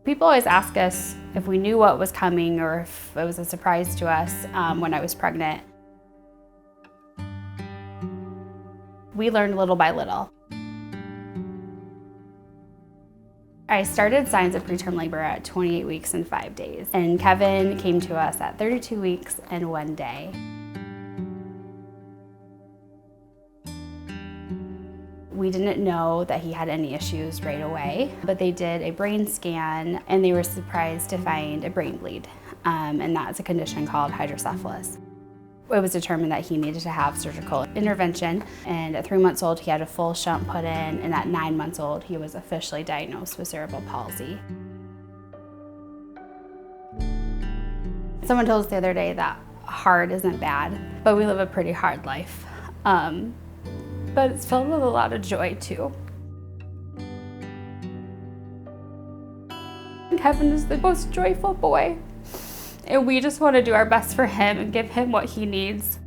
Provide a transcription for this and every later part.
People always ask us if we knew what was coming or if it was a surprise to us when I was pregnant. We learned little by little. I started signs of preterm labor at 28 weeks and 5 days, and Kevin came to us at 32 weeks and 1 day. We didn't know that he had any issues right away, but they did a brain scan and they were surprised to find a brain bleed, and that's a condition called hydrocephalus. It was determined that he needed to have surgical intervention, and at 3 months old he had a full shunt put in, and at 9 months old he was officially diagnosed with cerebral palsy. Someone told us the other day that hard isn't bad, but we live a pretty hard life. But it's filled with a lot of joy too. Kevin is the most joyful boy, and we just want to do our best for him and give him what he needs.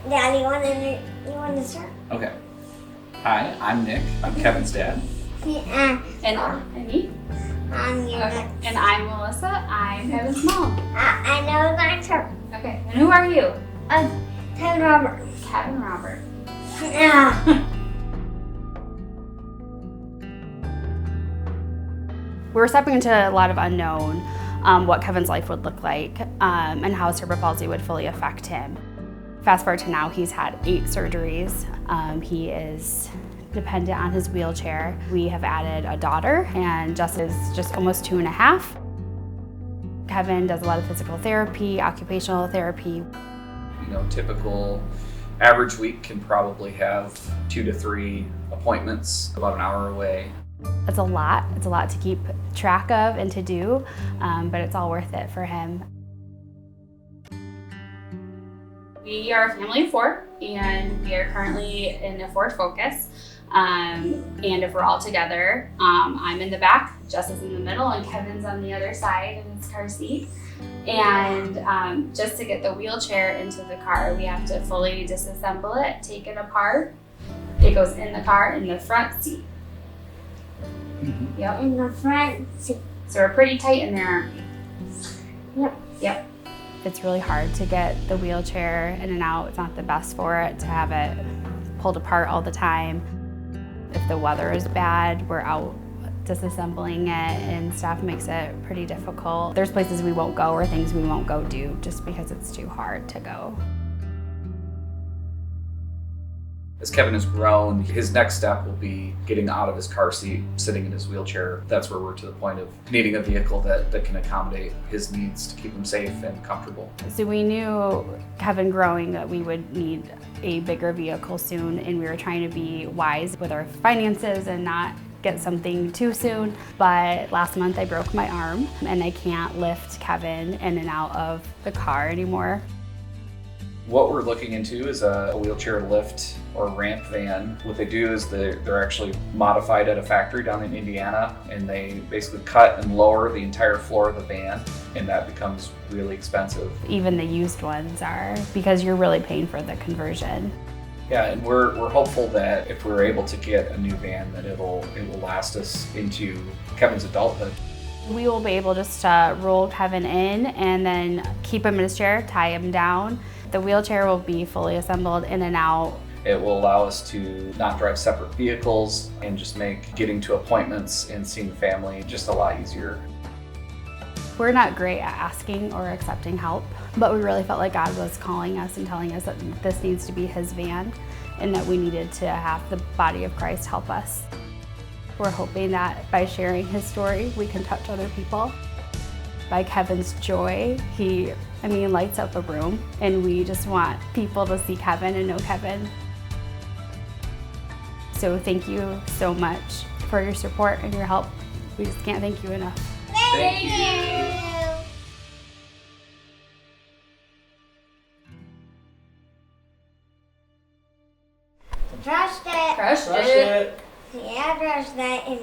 Dad, you want to start? Okay. Hi, I'm Nick. I'm Kevin's dad. And me? I'm your Okay. And I'm Melissa. I'm Kevin's mom. I know that's her. Okay. And who are you? Kevin Robert. Kevin Robert. Yeah. We were stepping into a lot of unknown, what Kevin's life would look like, and how cerebral palsy would fully affect him. Fast forward to now, he's had 8 surgeries. He is dependent on his wheelchair. We have added a daughter, and Jess is just almost 2.5. Kevin does a lot of physical therapy, occupational therapy. You know, typical average week can probably have 2 to 3 appointments about an hour away. It's a lot. It's a lot to keep track of and to do, but it's all worth it for him. We are a family of 4, and we are currently in a Ford Focus. And if we're all together, I'm in the back, Jess is in the middle, and Kevin's on the other side in his car seat. And just to get the wheelchair into the car, we have to fully disassemble it, take it apart. It goes in the car in the front seat. Mm-hmm. Yep. In the front seat. So we're pretty tight in there, aren't we? Yep. Yep. It's really hard to get the wheelchair in and out. It's not the best for it to have it pulled apart all the time. If the weather is bad, we're out disassembling it, and stuff makes it pretty difficult. There's places we won't go or things we won't go do just because it's too hard to go. As Kevin has grown, his next step will be getting out of his car seat, sitting in his wheelchair. That's where we're to the point of needing a vehicle that can accommodate his needs to keep him safe and comfortable. So we knew, Kevin growing, that we would need a bigger vehicle soon, and we were trying to be wise with our finances and not get something too soon. But last month I broke my arm, and I can't lift Kevin in and out of the car anymore. What we're looking into is a wheelchair lift or ramp van. What they do is they're actually modified at a factory down in Indiana, and they basically cut and lower the entire floor of the van, and that becomes really expensive. Even the used ones are, because you're really paying for the conversion. Yeah, and we're hopeful that if we're able to get a new van, that it will last us into Kevin's adulthood. We will be able just to roll Kevin in and then keep him in his chair, tie him down. The wheelchair will be fully assembled in and out. It will allow us to not drive separate vehicles and just make getting to appointments and seeing family just a lot easier. We're not great at asking or accepting help, but we really felt like God was calling us and telling us that this needs to be his van and that we needed to have the body of Christ help us. We're hoping that by sharing his story, we can touch other people. By Kevin's joy, he lights up a room, and we just want people to see Kevin and know Kevin. So thank you so much for your support and your help. We just can't thank you enough. Thank you. Trust it. Crushed it. Yeah, trust that. And